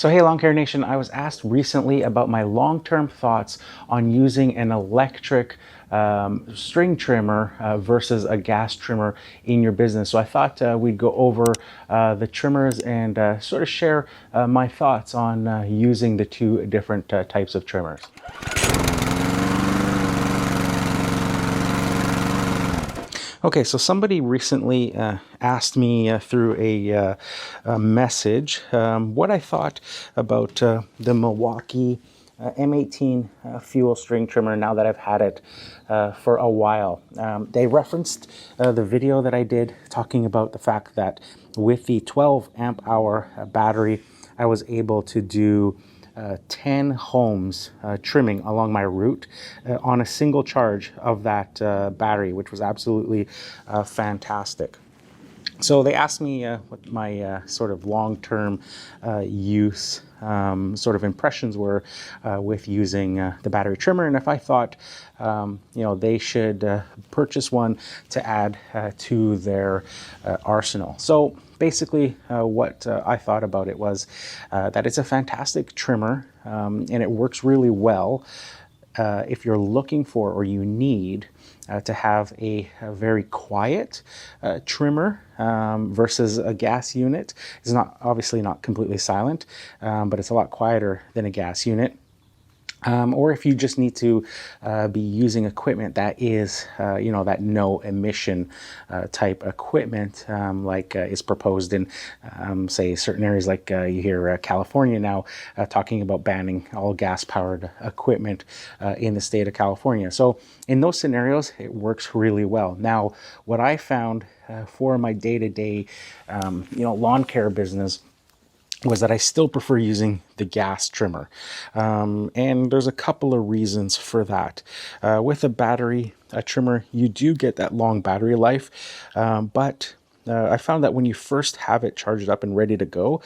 So hey Lawn Care Nation, I was asked recently about my long-term thoughts on using an electric string trimmer versus a gas trimmer in your business. So I thought we'd go over the trimmers and sort of share my thoughts on using the two different types of trimmers. Okay, so somebody recently asked me through a message what I thought about the Milwaukee M18 fuel string trimmer now that I've had it for a while. They referenced the video that I did talking about the fact that with the 12 amp hour battery, I was able to do 10 homes trimming along my route on a single charge of that battery, which was absolutely fantastic. So they asked me what my sort of long-term use sort of impressions were with using the battery trimmer, and if I thought they should purchase one to add to their arsenal. So basically what I thought about it was that it's a fantastic trimmer and it works really well if you're looking for or you need to have a very quiet trimmer versus a gas unit. It's not obviously not completely silent, but it's a lot quieter than a gas unit. Or if you just need to be using equipment that is, that no emission type equipment, like is proposed in, say, certain areas like you hear California now talking about banning all gas-powered equipment in the state of California. So in those scenarios, it works really well. Now, what I found for my day-to-day, lawn care business was that I still prefer using the gas trimmer. And there's a couple of reasons for that. With a battery trimmer, you do get that long battery life, but I found that when you first have it charged up and ready to go,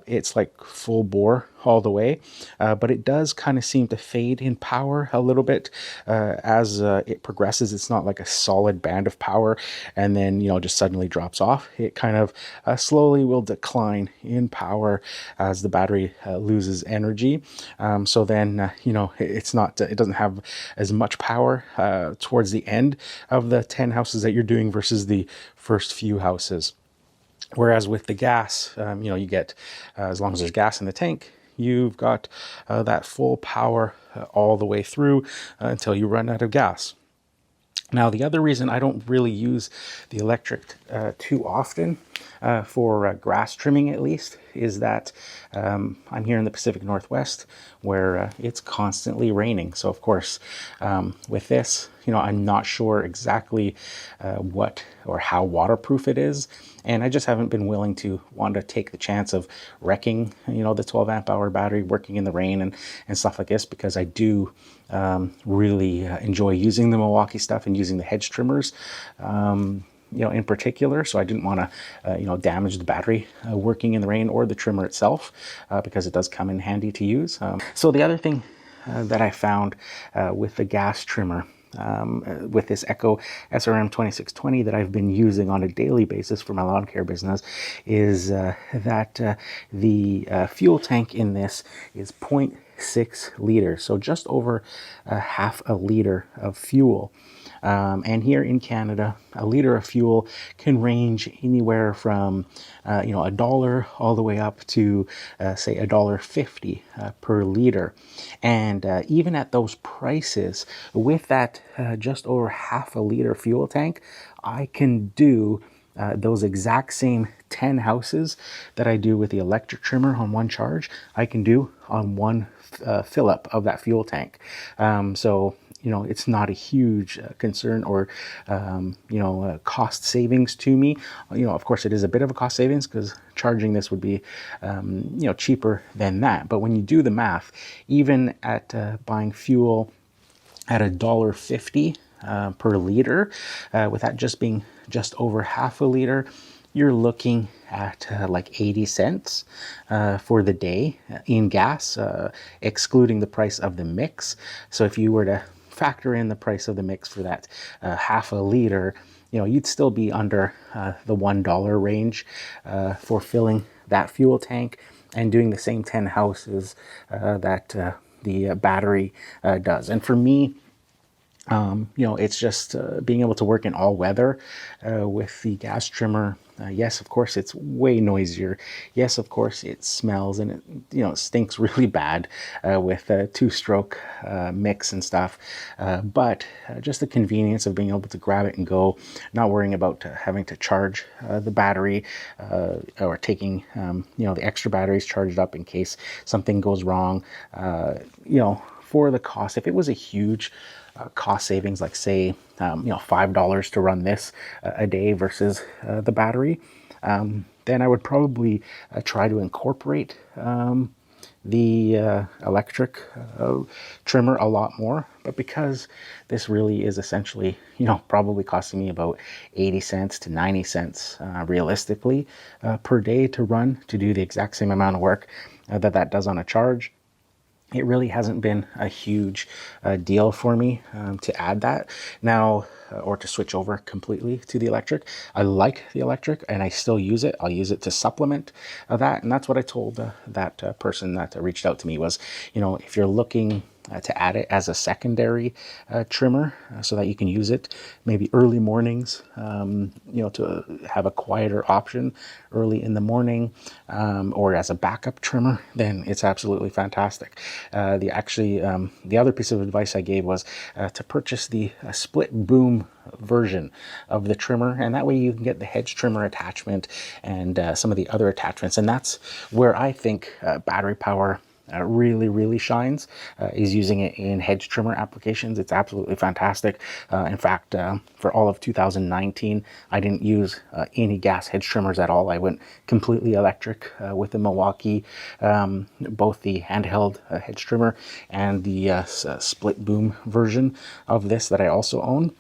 it's like full bore all the way, but it does kind of seem to fade in power a little bit as it progresses. It's not like a solid band of power and then just suddenly drops off. It kind of slowly will decline in power as the battery loses energy. So then it doesn't have as much power towards the end of the 10 houses that you're doing versus the first few houses. Whereas with the gas, you get, as long as there's gas in the tank, you've got that full power all the way through until you run out of gas. Now, the other reason I don't really use the electric too often, for grass trimming at least, is that I'm here in the Pacific Northwest where it's constantly raining. So of course, with this, I'm not sure exactly what or how waterproof it is. And I just haven't been willing to want to take the chance of wrecking, the 12 amp hour battery working in the rain and stuff like this, because I do really enjoy using the Milwaukee stuff and using the hedge trimmers, in particular. So I didn't want to, damage the battery working in the rain or the trimmer itself, because it does come in handy to use. So the other thing that I found with the gas trimmer, with this Echo SRM 2620 that I've been using on a daily basis for my lawn care business, is that the fuel tank in this is 0.6 liters, so just over half a liter of fuel. And here in Canada, a liter of fuel can range anywhere from $1 all the way up to say $1.50 per liter. And even at those prices, with that just over half a liter fuel tank, I can do those exact same 10 houses that I do with the electric trimmer on one charge, I can do on one fill up of that fuel tank. So it's not a huge concern or, cost savings to me. Of course, it is a bit of a cost savings because charging this would be, cheaper than that. But when you do the math, even at buying fuel at $1.50 per liter, with that just being just over half a liter, you're looking at like 80 cents for the day in gas, excluding the price of the mix. So if you were to factor in the price of the mix for that half a liter, you'd still be under the $1 range for filling that fuel tank. and doing the same 10 houses that the battery does. And for me, it's just being able to work in all weather with the gas trimmer. Yes, of course, it's way noisier. Yes, of course, it smells and it stinks really bad with a two-stroke mix and stuff. But just the convenience of being able to grab it and go, not worrying about having to charge the battery or taking the extra batteries charged up in case something goes wrong. For the cost, if it was a huge cost savings, like say, $5 to run this a day versus the battery, then I would probably try to incorporate the electric trimmer a lot more. But because this really is essentially, probably costing me about 80 cents to 90 cents realistically per day to run to do the exact same amount of work that does on a charge, it really hasn't been a huge deal for me to add that now or to switch over completely to the electric. I like the electric and I still use it. I'll use it to supplement that. And that's what I told that person that reached out to me was, if you're looking to add it as a secondary trimmer so that you can use it maybe early mornings, to have a quieter option early in the morning, or as a backup trimmer, then it's absolutely fantastic. The other piece of advice I gave was to purchase the split boom version of the trimmer, and that way you can get the hedge trimmer attachment and some of the other attachments. And that's where I think battery power really shines, is using it in hedge trimmer applications. It's absolutely fantastic. In fact, for all of 2019, I didn't use any gas hedge trimmers at all. I went completely electric with the Milwaukee, both the handheld hedge trimmer and the split boom version of this that I also own.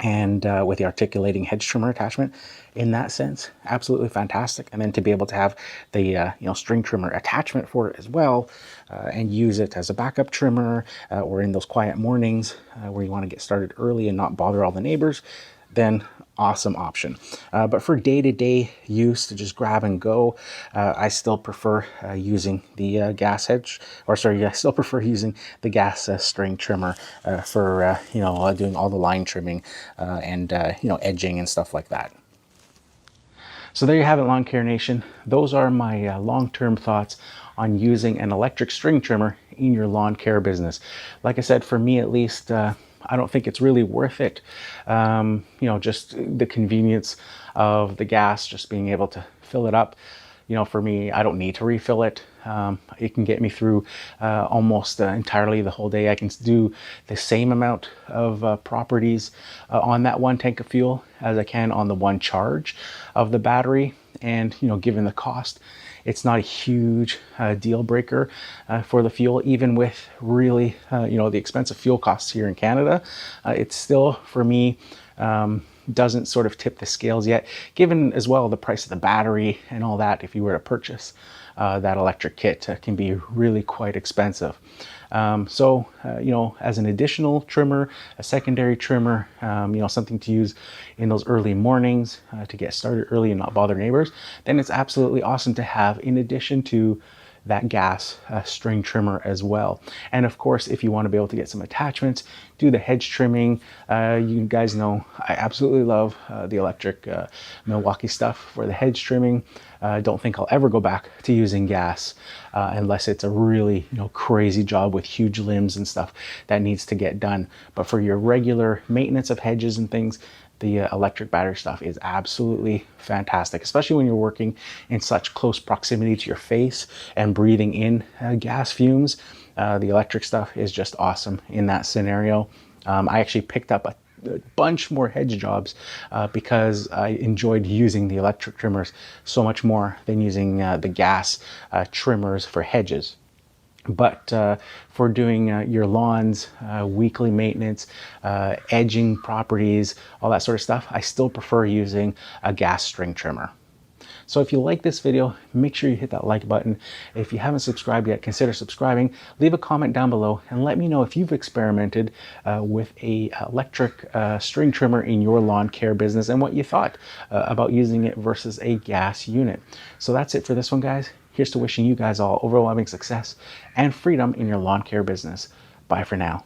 And with the articulating hedge trimmer attachment, in that sense, absolutely fantastic. And then to be able to have the string trimmer attachment for it as well, and use it as a backup trimmer, or in those quiet mornings where you want to get started early and not bother all the neighbors, then awesome option. But for day-to-day use, to just grab and go, I still prefer using the I still prefer using the gas string trimmer for doing all the line trimming and edging and stuff like that. So there you have it, Lawn Care Nation. Those are my long-term thoughts on using an electric string trimmer in your lawn care business. Like I said, for me at least, I don't think it's really worth it. Just the convenience of the gas, just being able to fill it up. For me, I don't need to refill it. It can get me through almost entirely the whole day. I can do the same amount of properties on that one tank of fuel as I can on the one charge of the battery. And, given the cost, it's not a huge deal breaker for the fuel, even with really, the expensive fuel costs here in Canada. It's still, for me, doesn't sort of tip the scales yet, given as well the price of the battery and all that. If you were to purchase that electric kit, can be really quite expensive. As an additional trimmer, a secondary trimmer, something to use in those early mornings to get started early and not bother neighbors, then it's absolutely awesome to have in addition to that gas string trimmer as well. And of course, if you want to be able to get some attachments, do the hedge trimming. You guys know I absolutely love the electric Milwaukee stuff for the hedge trimming. I don't think I'll ever go back to using gas unless it's a really crazy job with huge limbs and stuff that needs to get done. But for your regular maintenance of hedges and things, the electric battery stuff is absolutely fantastic, especially when you're working in such close proximity to your face and breathing in gas fumes. The electric stuff is just awesome in that scenario. I actually picked up a bunch more hedge jobs because I enjoyed using the electric trimmers so much more than using the gas trimmers for hedges. But for doing your lawns, weekly maintenance, edging properties, all that sort of stuff, I still prefer using a gas string trimmer. So if you like this video, make sure you hit that like button. If you haven't subscribed yet, consider subscribing. Leave a comment down below and let me know if you've experimented with a electric string trimmer in your lawn care business and what you thought about using it versus a gas unit. So that's it for this one, guys. Here's to wishing you guys all overwhelming success and freedom in your lawn care business. Bye for now.